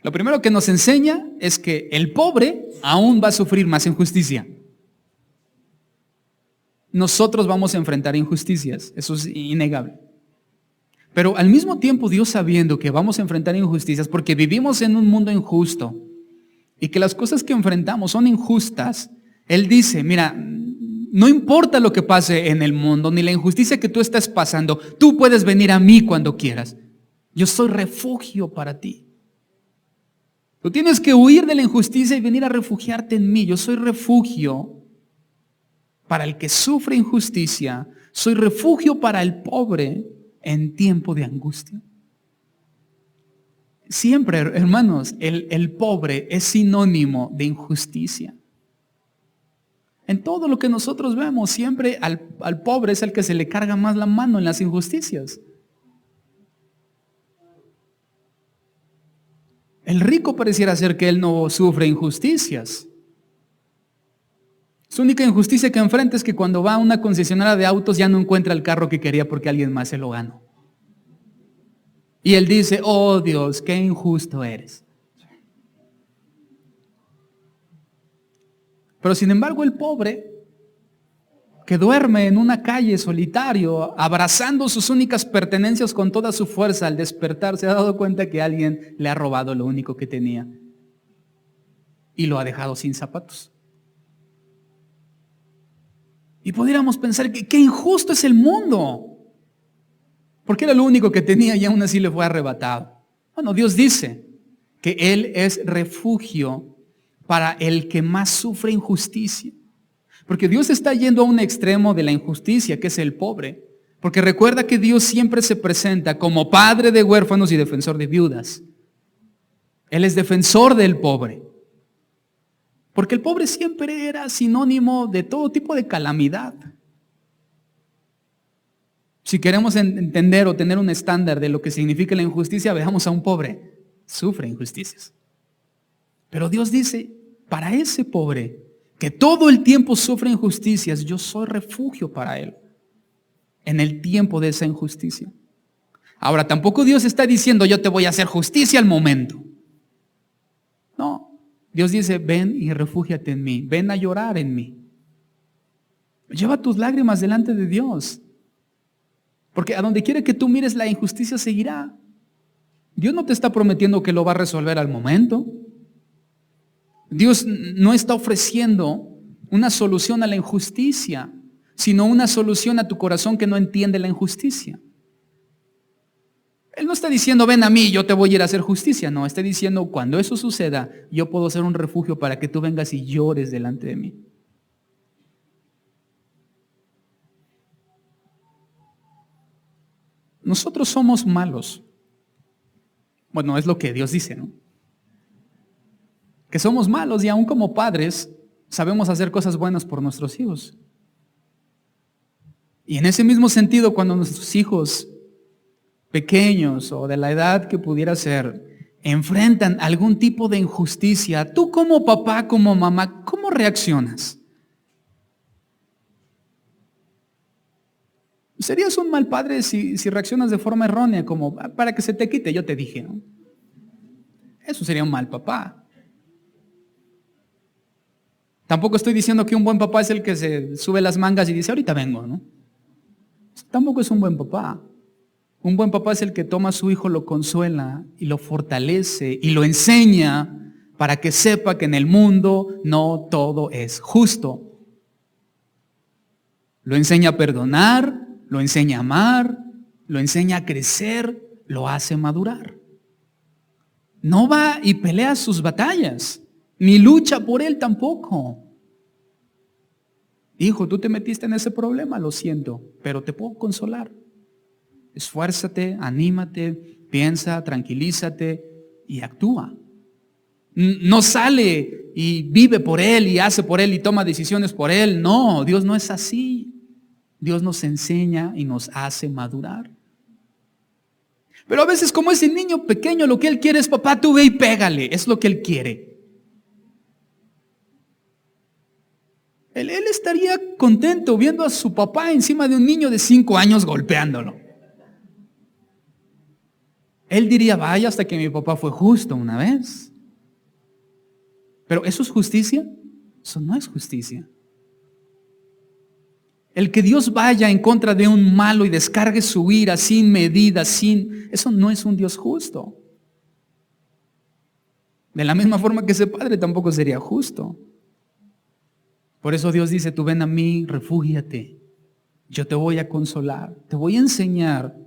Lo primero que nos enseña es que el pobre aún va a sufrir más injusticia. Nosotros vamos a enfrentar injusticias, eso es innegable. Pero al mismo tiempo Dios, sabiendo que vamos a enfrentar injusticias porque vivimos en un mundo injusto y que las cosas que enfrentamos son injustas, Él dice, mira, no importa lo que pase en el mundo ni la injusticia que tú estás pasando, tú puedes venir a mí cuando quieras. Yo soy refugio para ti. Tú tienes que huir de la injusticia y venir a refugiarte en mí. Yo soy refugio para el que sufre injusticia. Soy refugio para el pobre en tiempo de angustia. Siempre, hermanos, el pobre es sinónimo de injusticia. En todo lo que nosotros vemos, siempre al pobre es el que se le carga más la mano en las injusticias. El rico pareciera ser que él no sufre injusticias. Su única injusticia que enfrenta es que cuando va a una concesionaria de autos ya no encuentra el carro que quería porque alguien más se lo ganó. Y él dice, oh Dios, qué injusto eres. Pero sin embargo el pobre, que duerme en una calle solitario, abrazando sus únicas pertenencias con toda su fuerza, al despertar se ha dado cuenta que alguien le ha robado lo único que tenía y lo ha dejado sin zapatos. Y pudiéramos pensar que qué injusto es el mundo, porque era lo único que tenía y aún así le fue arrebatado. Bueno, Dios dice que Él es refugio para el que más sufre injusticia. Porque Dios está yendo a un extremo de la injusticia, que es el pobre. Porque recuerda que Dios siempre se presenta como padre de huérfanos y defensor de viudas. Él es defensor del pobre. Porque el pobre siempre era sinónimo de todo tipo de calamidad. Si queremos entender o tener un estándar de lo que significa la injusticia, veamos a un pobre. Sufre injusticias. Pero Dios dice, para ese pobre, que todo el tiempo sufre injusticias, yo soy refugio para él, en el tiempo de esa injusticia. Ahora, tampoco Dios está diciendo, yo te voy a hacer justicia al momento. No. Dios dice, ven y refúgiate en mí, ven a llorar en mí. Lleva tus lágrimas delante de Dios. Porque a donde quiera que tú mires, la injusticia seguirá. Dios no te está prometiendo que lo va a resolver al momento. Dios no está ofreciendo una solución a la injusticia, sino una solución a tu corazón que no entiende la injusticia. Él no está diciendo, ven a mí, yo te voy a ir a hacer justicia. No, está diciendo, cuando eso suceda, yo puedo ser un refugio para que tú vengas y llores delante de mí. Nosotros somos malos. Bueno, es lo que Dios dice, ¿no? Que somos malos y aún como padres sabemos hacer cosas buenas por nuestros hijos. Y en ese mismo sentido, cuando nuestros hijos pequeños o de la edad que pudiera ser, enfrentan algún tipo de injusticia, tú como papá, como mamá, ¿cómo reaccionas? Serías un mal padre si reaccionas de forma errónea, como para que se te quite, yo te dije, ¿no? Eso sería un mal papá. Tampoco estoy diciendo que un buen papá es el que se sube las mangas y dice, ahorita vengo, ¿no? Tampoco es un buen papá. Un buen papá es el que toma a su hijo, lo consuela y lo fortalece y lo enseña para que sepa que en el mundo no todo es justo. Lo enseña a perdonar, lo enseña a amar, lo enseña a crecer, lo hace madurar. No va y pelea sus batallas, ni lucha por él tampoco. Hijo, tú te metiste en ese problema, lo siento, pero te puedo consolar. Esfuérzate, anímate, piensa, tranquilízate y actúa. No sale y vive por él y hace por él y toma decisiones por él. No, Dios no es así. Dios nos enseña y nos hace madurar. Pero a veces como ese niño pequeño lo que él quiere es, papá, tú ve y pégale. Es lo que él quiere. Él estaría contento viendo a su papá encima de un niño de 5 años golpeándolo. Él diría, vaya, hasta que mi papá fue justo una vez. Pero ¿eso es justicia? Eso no es justicia. El que Dios vaya en contra de un malo y descargue su ira sin medida, eso no es un Dios justo. De la misma forma que ese padre tampoco sería justo. Por eso Dios dice, tú ven a mí, refúgiate. Yo te voy a consolar. Te voy a enseñar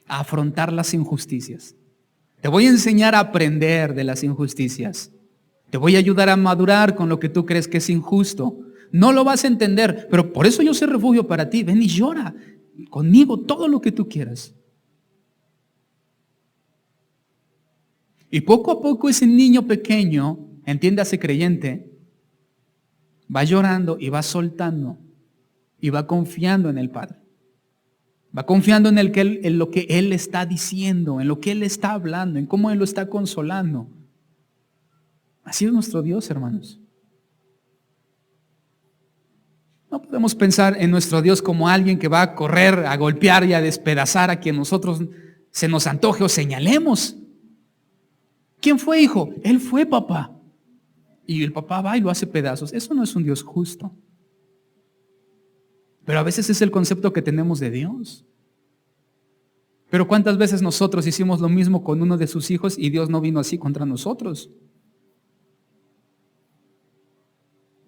a afrontar las injusticias. Te voy a enseñar a aprender de las injusticias. Te voy a ayudar a madurar con lo que tú crees que es injusto. No lo vas a entender, pero por eso yo soy refugio para ti. Ven y llora conmigo todo lo que tú quieras. Y poco a poco ese niño pequeño, entiéndase creyente, va llorando y va soltando y va confiando en el Padre. Va confiando en lo que Él está diciendo, en lo que Él está hablando, en cómo Él lo está consolando. Así es nuestro Dios, hermanos. No podemos pensar en nuestro Dios como alguien que va a correr, a golpear y a despedazar a quien nosotros se nos antoje o señalemos. ¿Quién fue, hijo? Él fue, papá. Y el papá va y lo hace pedazos. Eso no es un Dios justo. Pero a veces es el concepto que tenemos de Dios. Pero ¿cuántas veces nosotros hicimos lo mismo con uno de sus hijos y Dios no vino así contra nosotros?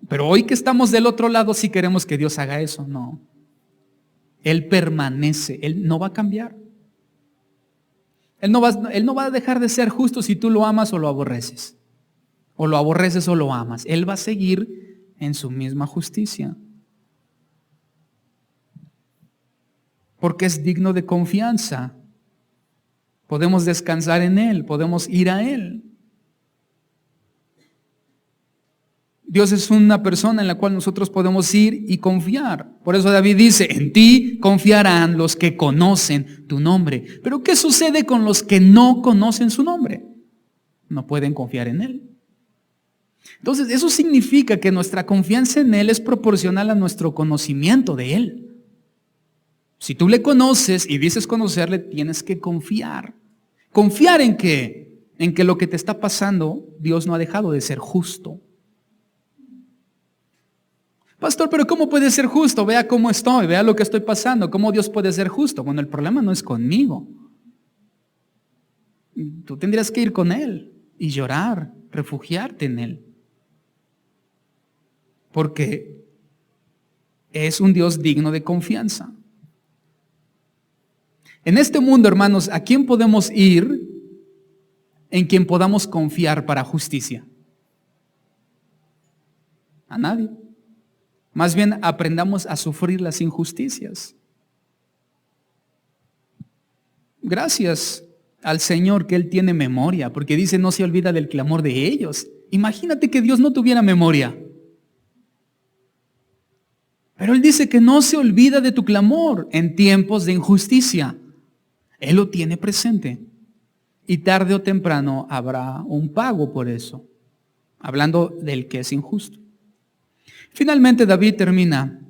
Pero hoy que estamos del otro lado, sí queremos que Dios haga eso. No. Él permanece, Él no va a cambiar. Él no va a dejar de ser justo si tú lo amas o lo aborreces. O lo aborreces o lo amas. Él va a seguir en su misma justicia. Porque es digno de confianza. Podemos descansar en Él, podemos ir a Él. Dios es una persona en la cual nosotros podemos ir y confiar. Por eso David dice, en ti confiarán los que conocen tu nombre. Pero ¿qué sucede con los que no conocen su nombre? No pueden confiar en Él. Entonces, eso significa que nuestra confianza en Él es proporcional a nuestro conocimiento de Él. Si tú le conoces y dices conocerle, tienes que confiar. ¿Confiar en qué? En que lo que te está pasando, Dios no ha dejado de ser justo. Pastor, pero ¿cómo puede ser justo? Vea cómo estoy, vea lo que estoy pasando. ¿Cómo Dios puede ser justo? Bueno, el problema no es conmigo. Tú tendrías que ir con Él y llorar, refugiarte en Él. Porque es un Dios digno de confianza. En este mundo, hermanos, ¿a quién podemos ir en quien podamos confiar para justicia? A nadie. Más bien aprendamos a sufrir las injusticias. Gracias al Señor que Él tiene memoria, porque dice no se olvida del clamor de ellos. Imagínate que Dios no tuviera memoria. Pero Él dice que no se olvida de tu clamor en tiempos de injusticia. Él lo tiene presente. Y tarde o temprano habrá un pago por eso. Hablando del que es injusto. Finalmente David termina.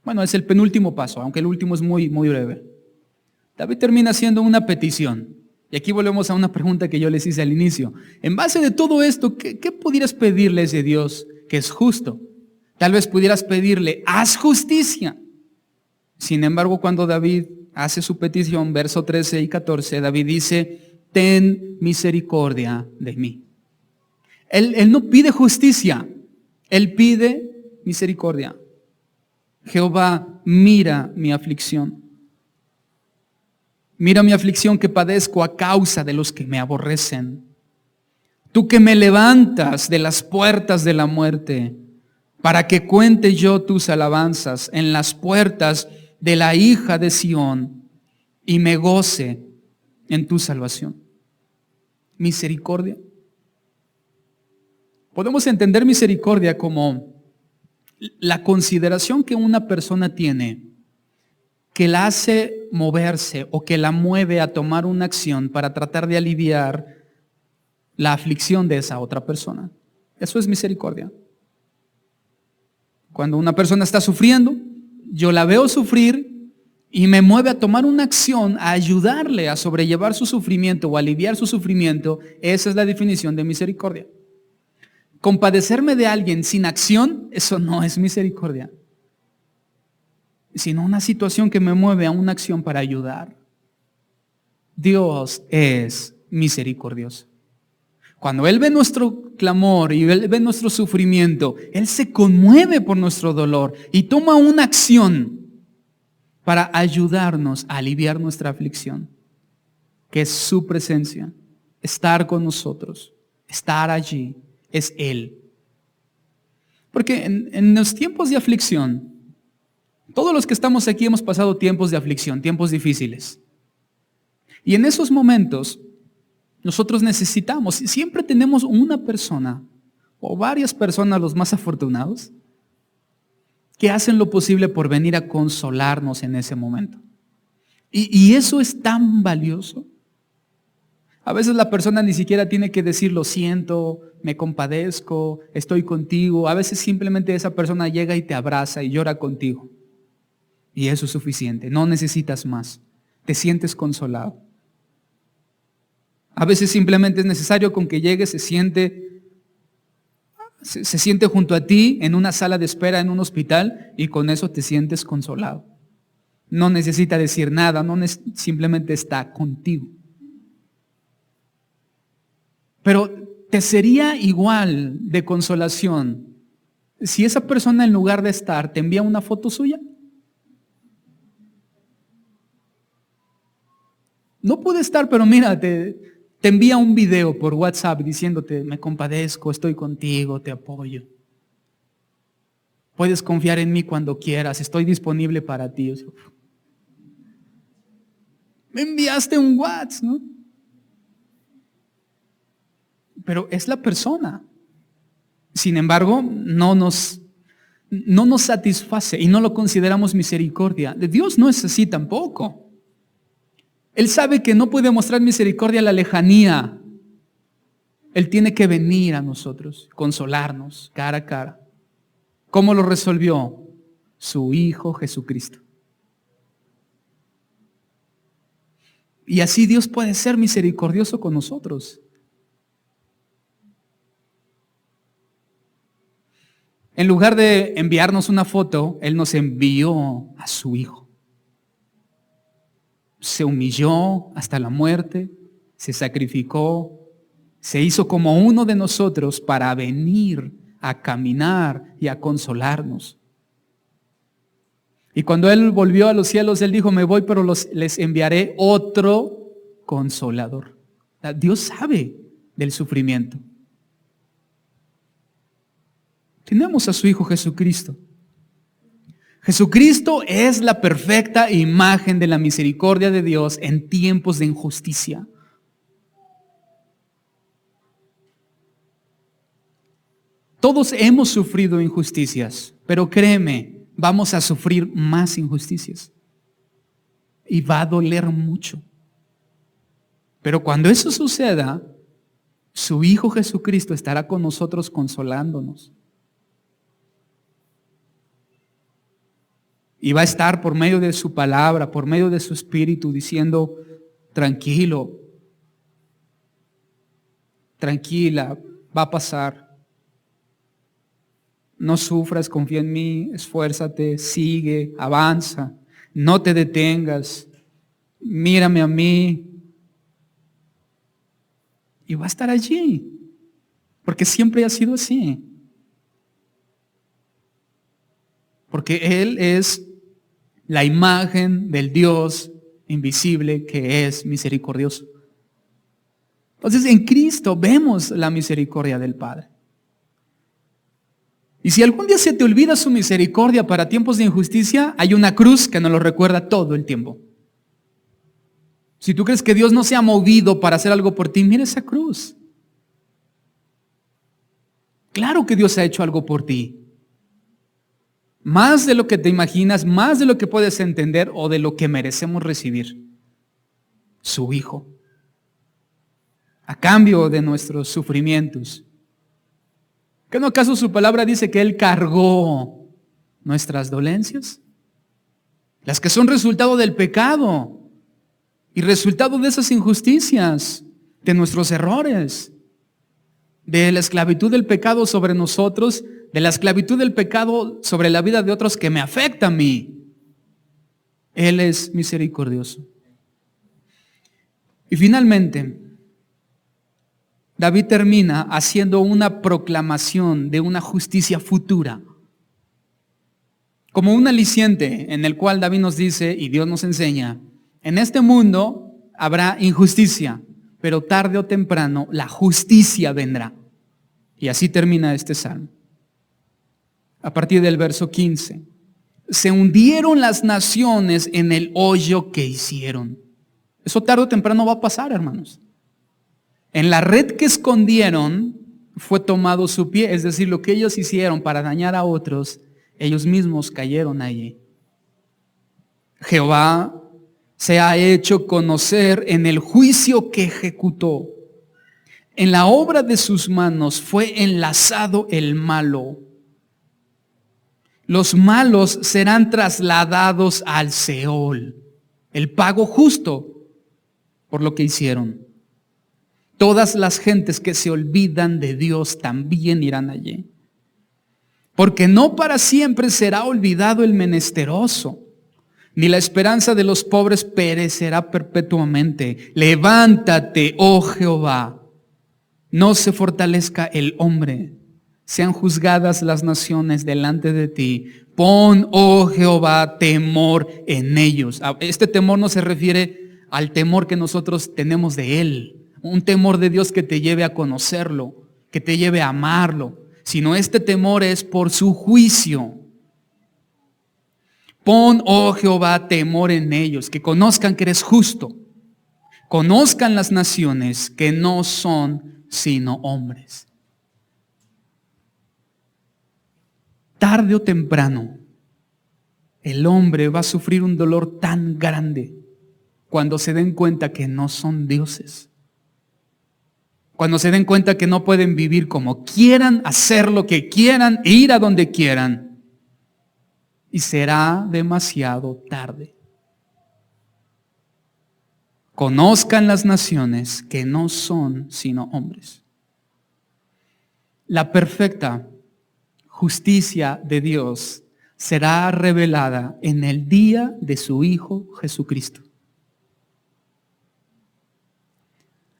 Bueno, es el penúltimo paso, aunque el último es muy, muy breve. David termina haciendo una petición. Y aquí volvemos a una pregunta que yo les hice al inicio. En base de todo esto, ¿qué pudieras pedirle a ese Dios que es justo? Tal vez pudieras pedirle, haz justicia. Sin embargo, cuando David hace su petición, verso 13 y 14, David dice, ten misericordia de mí. Él no pide justicia, Él pide misericordia. Jehová, mira mi aflicción. Mira mi aflicción que padezco a causa de los que me aborrecen. Tú que me levantas de las puertas de la muerte, para que cuente yo tus alabanzas en las puertas de la hija de Sión y me goce en tu salvación. Misericordia. Podemos entender misericordia como la consideración que una persona tiene que la hace moverse o que la mueve a tomar una acción para tratar de aliviar la aflicción de esa otra persona. Eso es misericordia. Cuando una persona está sufriendo, yo la veo sufrir y me mueve a tomar una acción, a ayudarle a sobrellevar su sufrimiento o aliviar su sufrimiento. Esa es la definición de misericordia. Compadecerme de alguien sin acción, eso no es misericordia, sino una situación que me mueve a una acción para ayudar. Dios es misericordioso. Cuando Él ve nuestro clamor y Él ve nuestro sufrimiento, Él se conmueve por nuestro dolor y toma una acción para ayudarnos a aliviar nuestra aflicción, que es su presencia, estar con nosotros, estar allí, es Él. Porque en los tiempos de aflicción, todos los que estamos aquí hemos pasado tiempos de aflicción, tiempos difíciles. Y en esos momentos, nosotros necesitamos, siempre tenemos una persona o varias personas, los más afortunados, que hacen lo posible por venir a consolarnos en ese momento. Y eso es tan valioso. A veces la persona ni siquiera tiene que decir lo siento, me compadezco, estoy contigo. A veces simplemente esa persona llega y te abraza y llora contigo. Y eso es suficiente, no necesitas más. Te sientes consolado. A veces simplemente es necesario con que llegue, se siente junto a ti en una sala de espera en un hospital y con eso te sientes consolado. No necesita decir nada, simplemente está contigo. Pero te sería igual de consolación si esa persona en lugar de estar te envía una foto suya. No puede estar, pero mira, te envía un video por WhatsApp diciéndote, me compadezco, estoy contigo, te apoyo. Puedes confiar en mí cuando quieras, estoy disponible para ti. Me enviaste un WhatsApp, ¿no? Pero es la persona. Sin embargo, no nos satisface y no lo consideramos misericordia. De Dios no es así tampoco. Él sabe que no puede mostrar misericordia a la lejanía. Él tiene que venir a nosotros, consolarnos cara a cara. ¿Cómo lo resolvió? Su Hijo Jesucristo. Y así Dios puede ser misericordioso con nosotros. En lugar de enviarnos una foto, Él nos envió a su Hijo. Se humilló hasta la muerte, se sacrificó, se hizo como uno de nosotros para venir a caminar y a consolarnos. Y cuando Él volvió a los cielos, Él dijo, me voy, pero les enviaré otro consolador. Dios sabe del sufrimiento. Tenemos a su Hijo Jesucristo. Jesucristo es la perfecta imagen de la misericordia de Dios en tiempos de injusticia. Todos hemos sufrido injusticias, pero créeme, vamos a sufrir más injusticias. Y va a doler mucho. Pero cuando eso suceda, su Hijo Jesucristo estará con nosotros consolándonos. Y va a estar por medio de su palabra, por medio de su espíritu, diciendo, tranquilo, tranquila, va a pasar. No sufras, confía en mí, esfuérzate, sigue, avanza, no te detengas, mírame a mí. Y va a estar allí, porque siempre ha sido así. Porque Él es la imagen del Dios invisible que es misericordioso. Entonces en Cristo vemos la misericordia del Padre. Y si algún día se te olvida su misericordia para tiempos de injusticia, hay una cruz que nos lo recuerda todo el tiempo. Si tú crees que Dios no se ha movido para hacer algo por ti, mira esa cruz. Claro que Dios ha hecho algo por ti. Más de lo que te imaginas, más de lo que puedes entender o de lo que merecemos recibir. Su Hijo. A cambio de nuestros sufrimientos. ¿Qué no acaso su palabra dice que Él cargó nuestras dolencias? Las que son resultado del pecado y resultado de esas injusticias, de nuestros errores, de la esclavitud del pecado sobre nosotros, de la esclavitud del pecado sobre la vida de otros que me afecta a mí. Él es misericordioso. Y finalmente, David termina haciendo una proclamación de una justicia futura. Como un aliciente en el cual David nos dice, y Dios nos enseña, en este mundo habrá injusticia, pero tarde o temprano la justicia vendrá. Y así termina este salmo. A partir del verso 15. Se hundieron las naciones en el hoyo que hicieron. Eso tarde o temprano va a pasar, hermanos. En la red que escondieron fue tomado su pie, es decir, lo que ellos hicieron para dañar a otros, ellos mismos cayeron allí. Jehová se ha hecho conocer en el juicio que ejecutó. En la obra de sus manos fue enlazado el malo. Los malos serán trasladados al Seol, el pago justo por lo que hicieron. Todas las gentes que se olvidan de Dios también irán allí. Porque no para siempre será olvidado el menesteroso, ni la esperanza de los pobres perecerá perpetuamente. Levántate, oh Jehová, no se fortalezca el hombre. Sean juzgadas las naciones delante de ti. Pon, oh Jehová, temor en ellos. Este temor no se refiere al temor que nosotros tenemos de Él. Un temor de Dios que te lleve a conocerlo, que te lleve a amarlo. Sino este temor es por su juicio. Pon, oh Jehová, temor en ellos. Que conozcan que eres justo. Conozcan las naciones que no son sino hombres. Tarde o temprano, el hombre va a sufrir un dolor tan grande cuando se den cuenta que no son dioses. Cuando se den cuenta que no pueden vivir como quieran, hacer lo que quieran, ir a donde quieran. Y será demasiado tarde. Conozcan las naciones que no son sino hombres. La perfecta justicia de Dios será revelada en el día de su Hijo Jesucristo.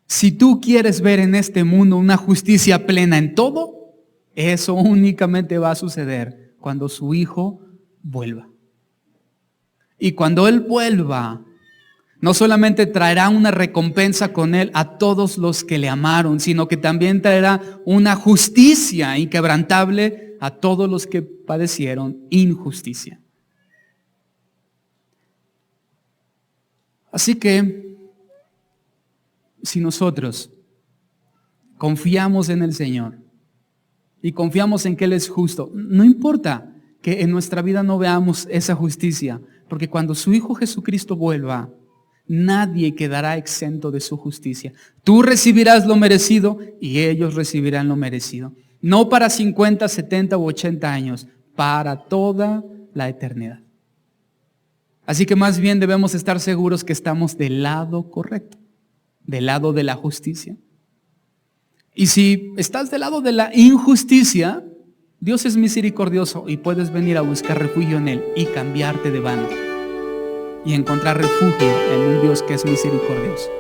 Si tú quieres ver en este mundo una justicia plena en todo, eso únicamente va a suceder cuando su Hijo vuelva. Y cuando Él vuelva, no solamente traerá una recompensa con Él a todos los que le amaron, sino que también traerá una justicia inquebrantable a todos los que padecieron injusticia. Así que, si nosotros confiamos en el Señor y confiamos en que Él es justo, no importa que en nuestra vida no veamos esa justicia, porque cuando su Hijo Jesucristo vuelva, nadie quedará exento de su justicia. Tú recibirás lo merecido y ellos recibirán lo merecido. No para 50, 70 u 80 años, para toda la eternidad. Así que más bien debemos estar seguros que estamos del lado correcto, del lado de la justicia. Y si estás del lado de la injusticia, Dios es misericordioso y puedes venir a buscar refugio en Él y cambiarte de bando y encontrar refugio en un Dios que es misericordioso.